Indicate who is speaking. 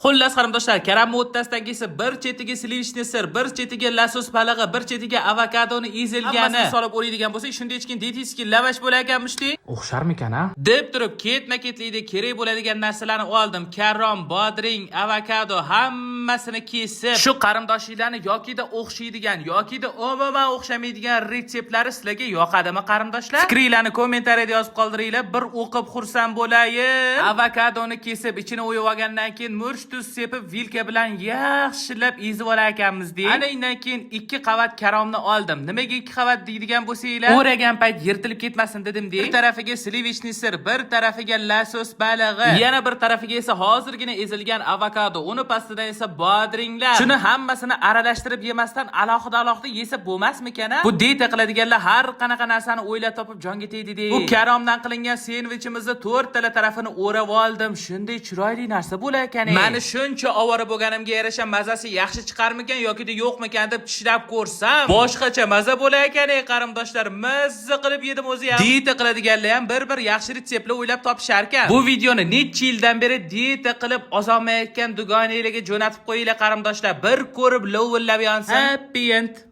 Speaker 1: Xullas qarindoshlar, karam o'rtasidagisi bir chetiga slivishni sir, bir chetiga lasos balig'i, bir chetiga avokadoni ezilgani. Hammasini solib o'raydigan bo'lsak, shunda hech kim deytizki, lavash bo'lar ekanmish-da.
Speaker 2: O'xsharmikan-a?
Speaker 1: Deb turib, ketma-ketlikda kerak bo'ladigan narsalarni oldim. Karom, bodring, avokado hammasini kesib, shu qarindoshlarni yokida o'xshaydigan, yokida umuman o'xshamaydigan retseptlari sizlarga yoqadimi qarindoshlar? Fikringlarni kommentariyada yozib qoldiringlar, bir o'qib xursand bo'layin. Avokadoni kesib, ichini o'yib olgandan keyin murch tuz sepib, vilka bilan yaxshilab ezib olar ekanmiz-da. Ana undan keyin 2 qavat karomni oldim. Nimaga 2 qavat deydigan bo'lsanglar, o'ragan payt yirtilib ketmasin dedim-da. Bir tarafiga slivishni sir, bir tarafiga lasos balig'i, yana bir tarafiga esa hozirgina ezilgan avokado, uni pastidan esa bodringlar. Shuni hammasini aralashtirib yemasdan alohida yesa bo'lmasmikan-a? Bu diyeta qiladiganlar har qanaqa narsani o'ylab topib jonga tegdi-da. Bu karomdan qilingan sendvichimizni 4 tala tarafini o'rab oldim. Shunday chiroyli narsa bo'lar ekan. Mani shuncha ovora bo'lganimga yarasha mazasi yaxshi chiqarmikan yoki yo'qmikan deb tishlab ko'rsam, boshqacha maza bo'lar ekan, qarindoshlar. Mazza qilib yedim o'zi ham. Diyeta qiladiganlar ham bir yaxshi retseptlar o'ylab topishar ekan. Bu videoni necha yildan beri diyeta qilib ozolmayotgan dugonanglarga jo'natib qo'yinglar qarindoshlar. Bir ko'rib lovillab yonsin. Happy end.